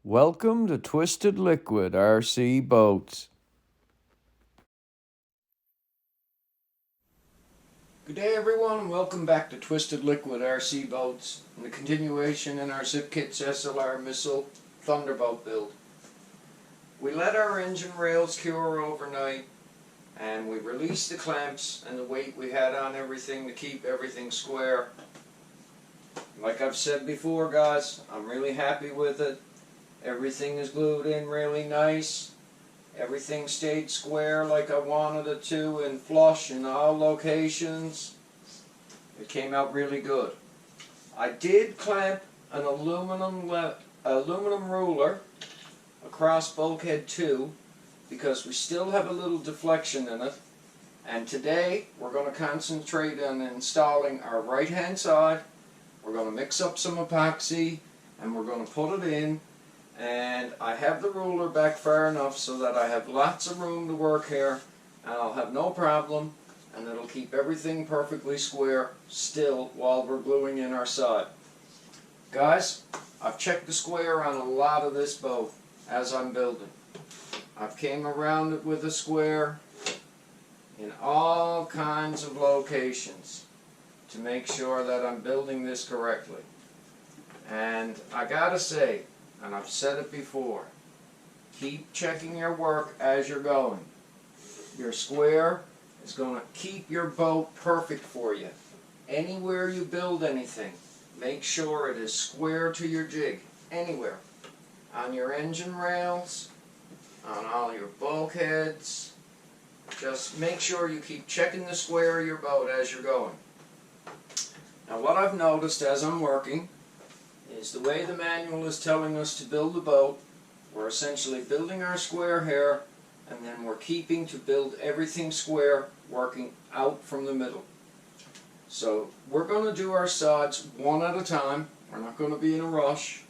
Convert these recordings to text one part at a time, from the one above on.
Welcome to Twisted Liquid RC Boats. Good day everyone, and welcome back to Twisted Liquid RC Boats and the continuation in our Zippkits SLR missile Thunderboat build. We let our engine rails cure overnight and we released the clamps and the weight we had on everything to keep everything square. Like I've said before, guys, I'm really happy with it. Everything is glued in really nice. Everything stayed square like I wanted it to and flush in all locations. It came out really good. I did clamp an aluminum ruler across bulkhead 2 because we still have a little deflection in it. And today we're going to concentrate on installing our right hand side. We're going to mix up some epoxy and we're going to put it in. And I have the ruler back far enough so that I have lots of room to work here and I'll have no problem, and it'll keep everything perfectly square still while we're gluing in our side. Guys, I've checked the square on a lot of this boat as I'm building. I've came around it with a square in all kinds of locations to make sure that I'm building this correctly. And I gotta say, and I've said it before, keep checking your work as you're going. Your square is going to keep your boat perfect for you. Anywhere you build anything, make sure it is square to your jig. Anywhere. On your engine rails, on all your bulkheads. Just make sure you keep checking the square of your boat as you're going. Now what I've noticed as I'm working is the way the manual is telling us to build the boat. We're essentially building our square here, and then we're keeping to build everything square, working out from the middle. So we're going to do our sides one at a time. We're not going to be in a rush.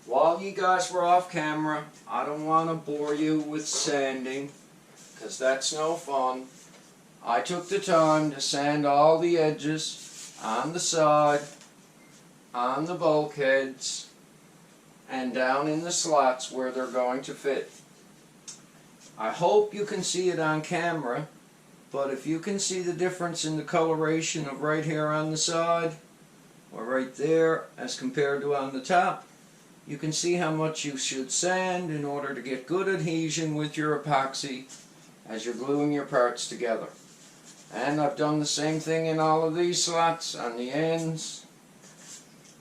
While you guys were off camera, I don't want to bore you with sanding, because that's no fun. I took the time to sand all the edges on the side, on the bulkheads, and down in the slots where they're going to fit. I hope you can see it on camera, but if you can see the difference in the coloration of right here on the side or right there as compared to on the top, you can see how much you should sand in order to get good adhesion with your epoxy as you're gluing your parts together. And I've done the same thing in all of these slots on the ends.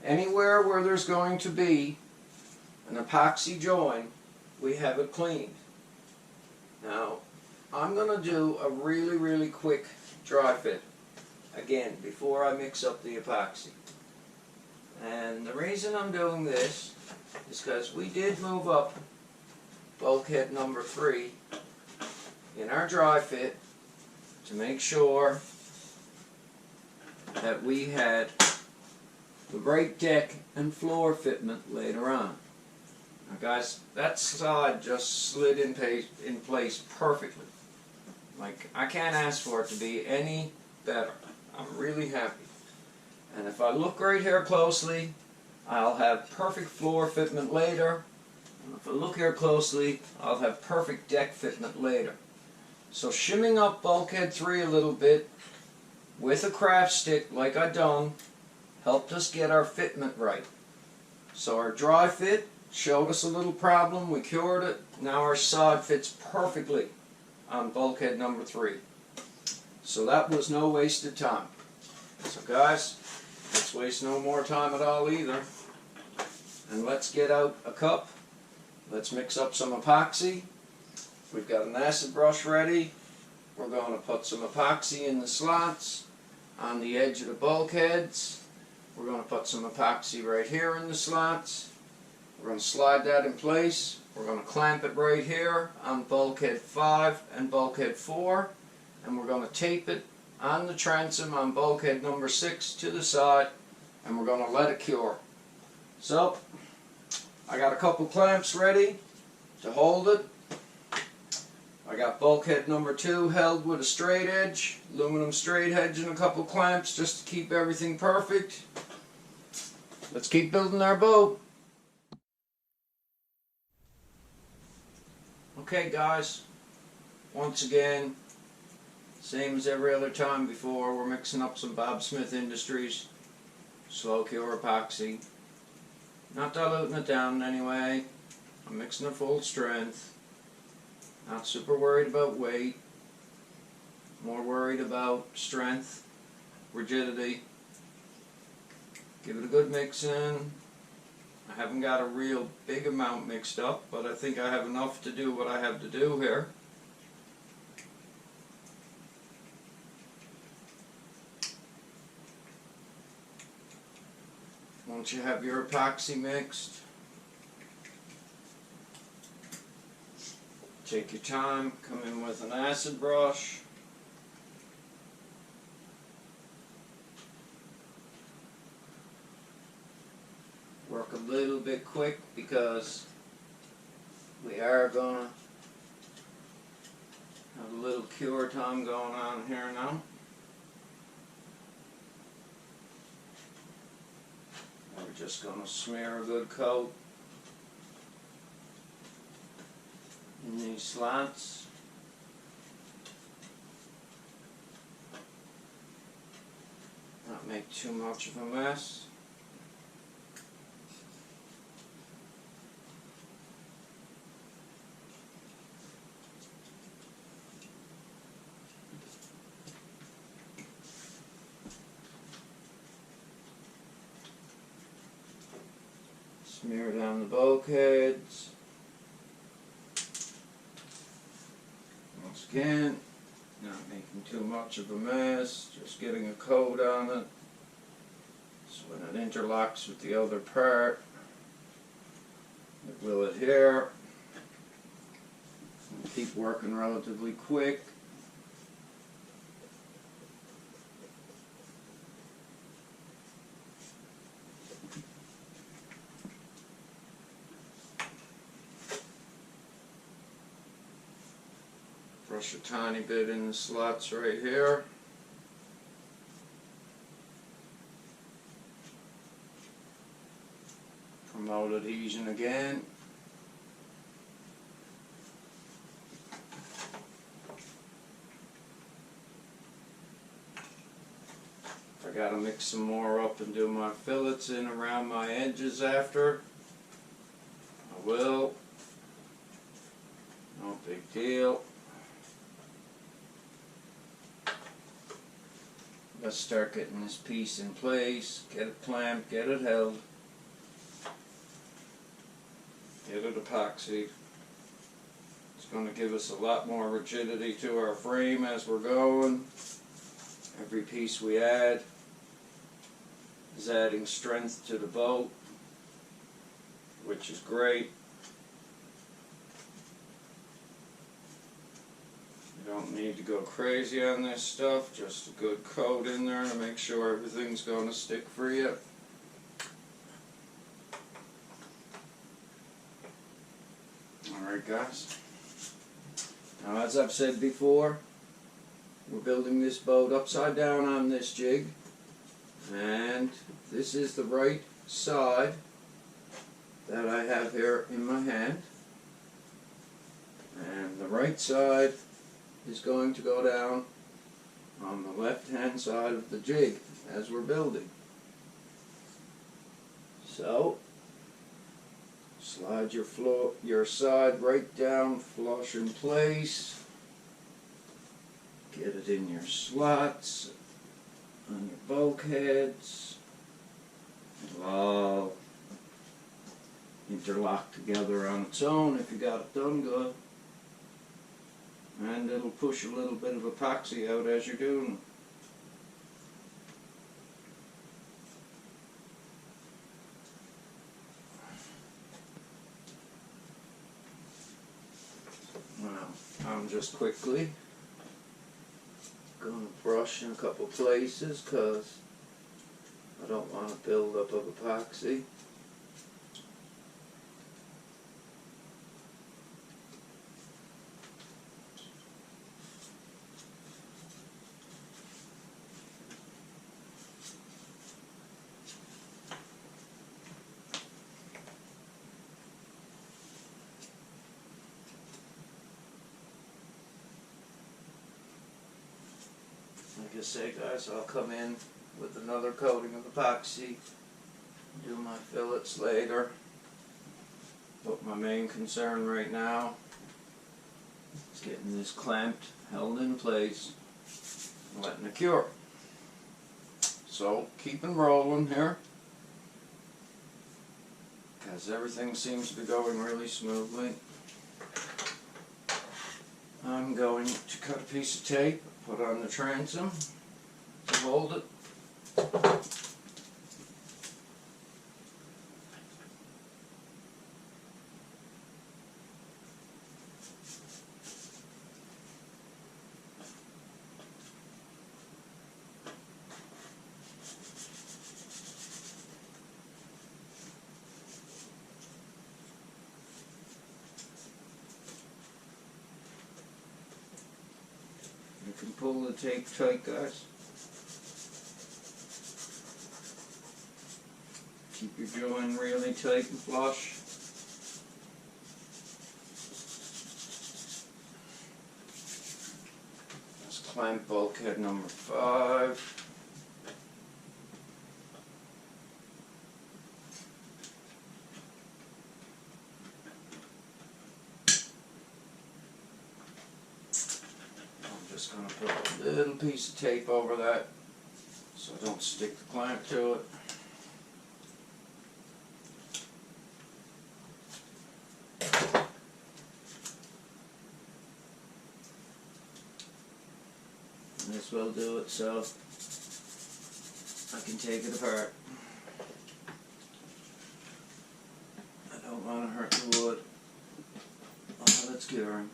Anywhere where there's going to be an epoxy join, we have it cleaned. Now, I'm going to do a really quick dry fit, again, before I mix up the epoxy. And the reason I'm doing this is because we did move up bulkhead number 3 in our dry fit to make sure that we had the right deck and floor fitment later on. Now guys, that side just slid in place perfectly. Like, I can't ask for it to be any better. I'm really happy. And if I look right here closely, I'll have perfect floor fitment later. And if I look here closely, I'll have perfect deck fitment later. So shimming up bulkhead 3 a little bit with a craft stick like I done helped us get our fitment right. So our dry fit showed us a little problem, we cured it, now our side fits perfectly on bulkhead number 3. So that was no wasted time. So guys, let's waste no more time at all either. And let's get out a cup, let's mix up some epoxy. We've got an acid brush ready. We're going to put some epoxy in the slots on the edge of the bulkheads. We're going to put some epoxy right here in the slots. We're going to slide that in place. We're going to clamp it right here on bulkhead 5 and bulkhead 4. And we're going to tape it on the transom on bulkhead number 6 to the side. And we're going to let it cure. So, I got a couple clamps ready to hold it. I got bulkhead number 2 held with a straight edge, aluminum straight edge, and a couple clamps just to keep everything perfect. Let's keep building our boat. Okay guys, once again, same as every other time before, we're mixing up some Bob Smith Industries slow cure epoxy. Not diluting it down anyway. I'm mixing it full strength. Not super worried about weight. More worried about strength, rigidity. Give it a good mix in. I haven't got a real big amount mixed up, but I think I have enough to do what I have to do here. Once you have your epoxy mixed, take your time, come in with an acid brush. Work a little bit quick because we are going to have a little cure time going on here now. We're just going to smear a good coat in these slots. Not make too much of a mess. Smear down the bulkheads. Once again, not making too much of a mess, just getting a coat on it. So when it interlocks with the other part, it will adhere. And keep working relatively quick. Brush a tiny bit in the slots right here. Promote adhesion again. I gotta mix some more up and do my fillets in around my edges after. I will. No big deal. Let's start getting this piece in place, get it clamped, get it held, get it epoxied. It's going to give us a lot more rigidity to our frame as we're going. Every piece we add is adding strength to the boat, which is great. Don't need to go crazy on this stuff, just a good coat in there to make sure everything's going to stick for you. Alright guys, now as I've said before, we're building this boat upside down on this jig, and this is the right side that I have here in my hand, and the right side is going to go down on the left hand side of the jig as we're building. So slide your side right down, flush in place, get it in your slots on your bulkheads. It'll all interlock together on its own if you got it done good. And it'll push a little bit of epoxy out as you're doing. Now, I'm just quickly going to brush in a couple places because I don't want a build-up of epoxy. like I say, guys, I'll come in with another coating of epoxy, do my fillets later, but my main concern right now is getting this clamped, held in place, and letting it cure. So, keeping rolling here, because everything seems to be going really smoothly. I'm going to cut a piece of tape, put on the transom to hold it. You can pull the tape tight, guys. Keep your joint really tight and flush. Let's clamp bulkhead number 5. I'm just going to put a little piece of tape over that so I don't stick the clamp to it. And this will do it so I can take it apart. I don't want to hurt the wood while it's curing.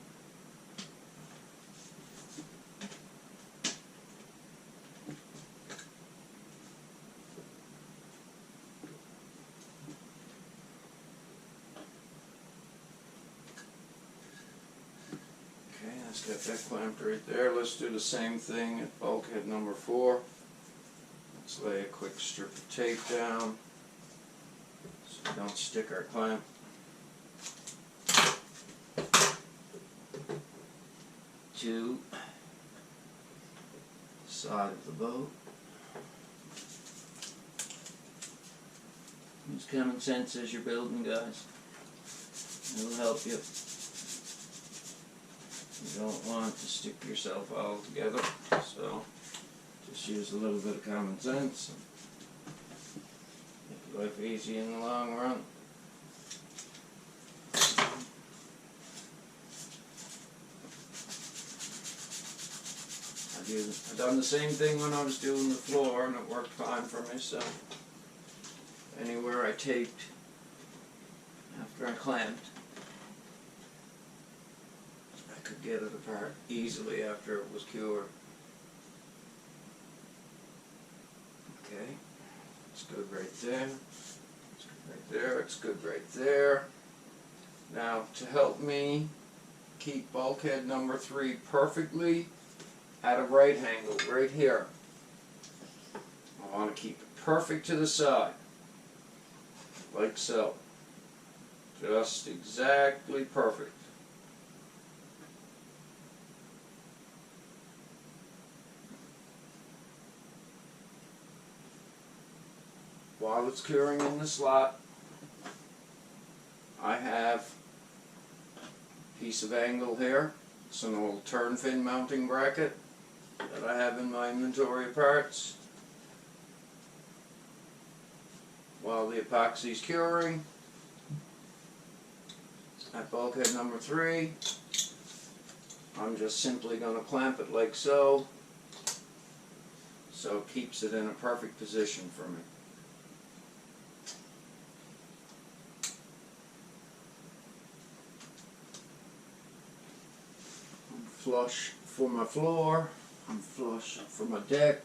Okay, let's get that clamped right there. Let's do the same thing at bulkhead number 4. Let's lay a quick strip of tape down so we don't stick our clamp. To the side of the boat. Use common sense as you're building, guys. It'll help you. You don't want to stick yourself all together, so just use a little bit of common sense and make your life easy in the long run. I've done the same thing when I was doing the floor and it worked fine for me, so anywhere I taped after I clamped, I could get it apart easily after it was cured. Okay, it's good right there, it's good right there, it's good right there. Now, to help me keep bulkhead number 3 perfectly at a right angle, right here, I want to keep it perfect to the side, like so, just exactly perfect. While it's curing in the slot, I have a piece of angle here. It's an old turn fin mounting bracket that I have in my inventory of parts. While the epoxy is curing, at bulkhead number 3, I'm just simply going to clamp it like so, so it keeps it in a perfect position for me. I'm flush for my floor, I'm flush for my deck.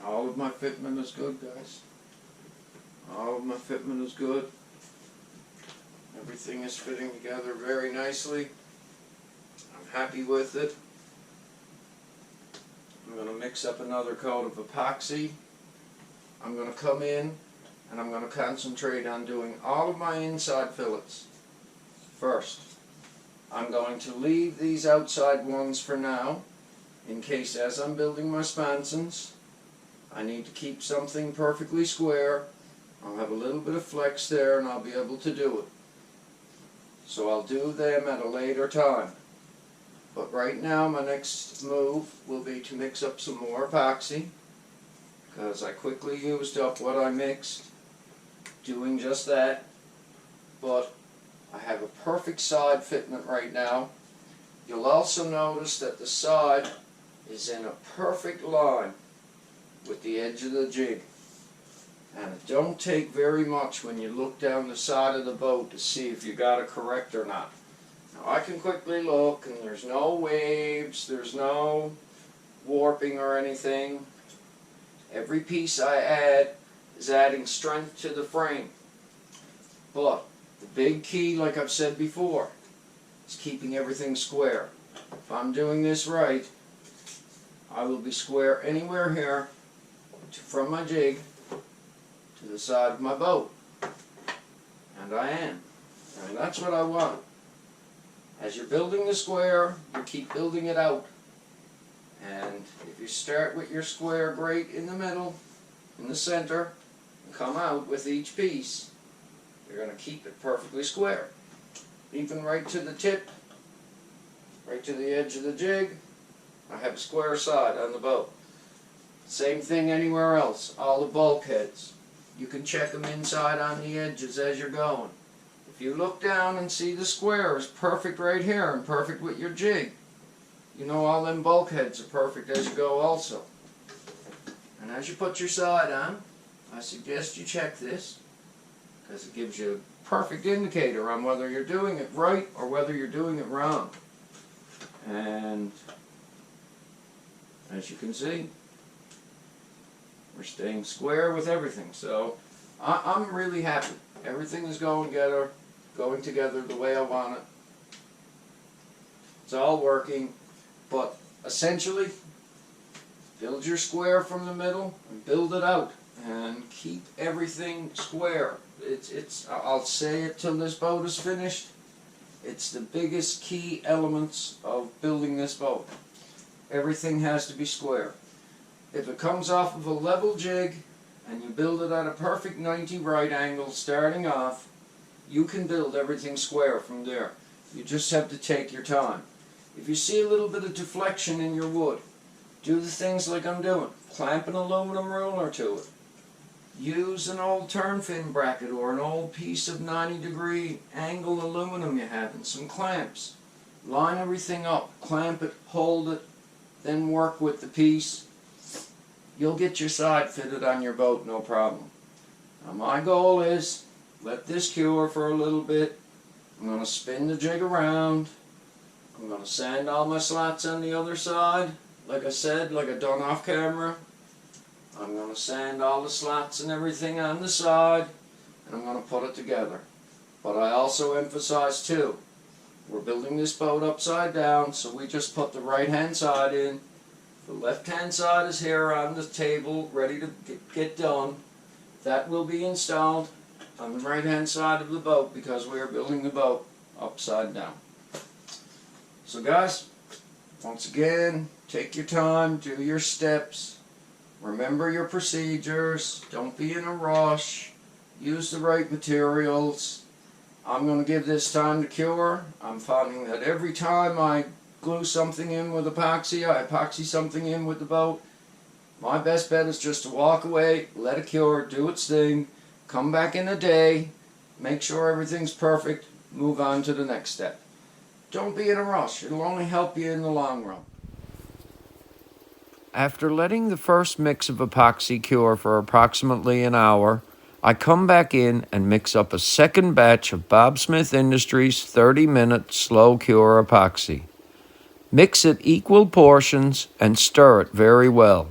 All of my fitment is good, guys. All of my fitment is good. Everything is fitting together very nicely. I'm happy with it. I'm going to mix up another coat of epoxy. I'm going to come in and I'm going to concentrate on doing all of my inside fillets first. I'm going to leave these outside ones for now, in case as I'm building my sponsons, I need to keep something perfectly square. I'll have a little bit of flex there and I'll be able to do it. So I'll do them at a later time. But right now my next move will be to mix up some more epoxy, because I quickly used up what I mixed doing just that. But I have a perfect side fitment right now. You'll also notice that the side is in a perfect line with the edge of the jig. And it don't take very much when you look down the side of the boat to see if you got it correct or not. Now I can quickly look and there's no waves, there's no warping or anything. Every piece I add is adding strength to the frame. But the big key, like I've said before, is keeping everything square. If I'm doing this right, I will be square anywhere here from my jig to the side of my boat. And I am. And that's what I want. As you're building the square, you keep building it out. And if you start with your square great in the middle, in the center, and come out with each piece, you're going to keep it perfectly square. Even right to the tip, right to the edge of the jig, I have a square side on the boat. Same thing anywhere else. All the bulkheads, you can check them inside on the edges as you're going. If you look down and see the square is perfect right here and perfect with your jig, you know all them bulkheads are perfect as you go also. And as you put your side on, I suggest you check this, because it gives you a perfect indicator on whether you're doing it right or whether you're doing it wrong. And as you can see, we're staying square with everything. So I'm really happy. Everything is going together the way I want it. It's all working. But essentially, build your square from the middle and build it out. And keep everything square. I'll say it till this boat is finished. It's the biggest key elements of building this boat. Everything has to be square. If it comes off of a level jig and you build it at a perfect 90 right angle starting off, you can build everything square from there. You just have to take your time. If you see a little bit of deflection in your wood, do the things like I'm doing. Clamp an aluminum ruler to it. Use an old turn fin bracket or an old piece of 90-degree angle aluminum you have and some clamps. Line everything up, clamp it, hold it, then work with the piece. You'll get your side fitted on your boat, no problem. Now my goal is, let this cure for a little bit. I'm going to spin the jig around. I'm going to sand all my slots on the other side, like I said, like I done off camera. I'm going to sand all the slots and everything on the side, and I'm going to put it together. But I also emphasize too, we're building this boat upside down, so we just put the right hand side in. The left hand side is here on the table, ready to get done. That will be installed on the right hand side of the boat because we are building the boat upside down. So guys, once again, take your time, do your steps, remember your procedures, don't be in a rush, use the right materials. I'm going to give this time to cure. I'm finding that every time I glue something in with epoxy, I epoxy something in with the boat, my best bet is just to walk away, let it cure, do its thing, come back in a day, make sure everything's perfect, move on to the next step. Don't be in a rush. It'll only help you in the long run. After letting the first mix of epoxy cure for approximately an hour, I come back in and mix up a second batch of Bob Smith Industries 30-minute slow cure epoxy. Mix it equal portions and stir it very well.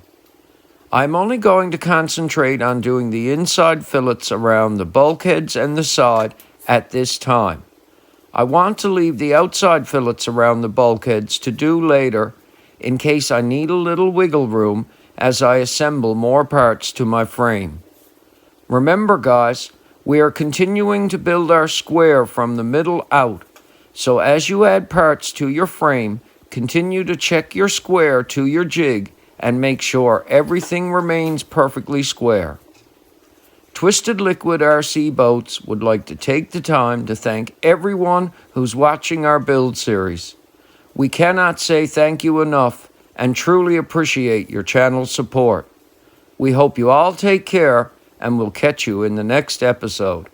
I'm only going to concentrate on doing the inside fillets around the bulkheads and the side at this time. I want to leave the outside fillets around the bulkheads to do later in case I need a little wiggle room as I assemble more parts to my frame. Remember guys, we are continuing to build our square from the middle out, so as you add parts to your frame, continue to check your square to your jig and make sure everything remains perfectly square. Twisted Liquid RC Boats would like to take the time to thank everyone who's watching our build series. We cannot say thank you enough and truly appreciate your channel support. We hope you all take care and we'll catch you in the next episode.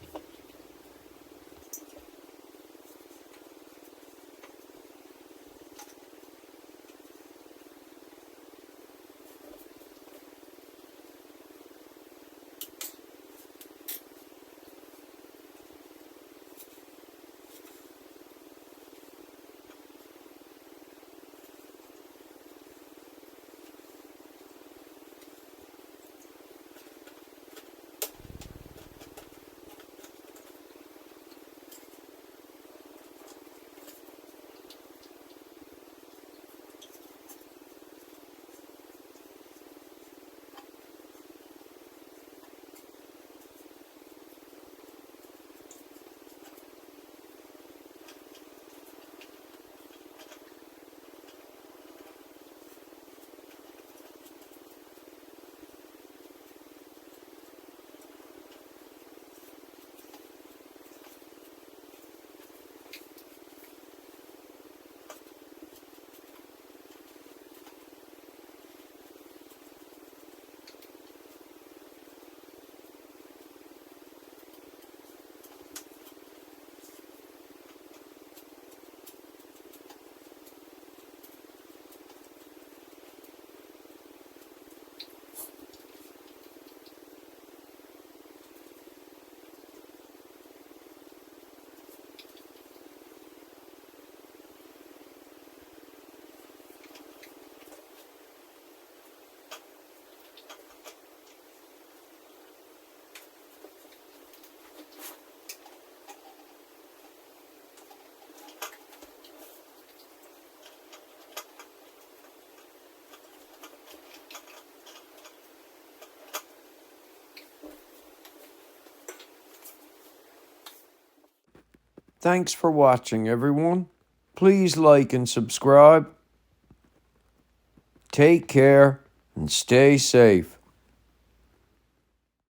Thanks for watching, everyone. Please like and subscribe. Take care and stay safe.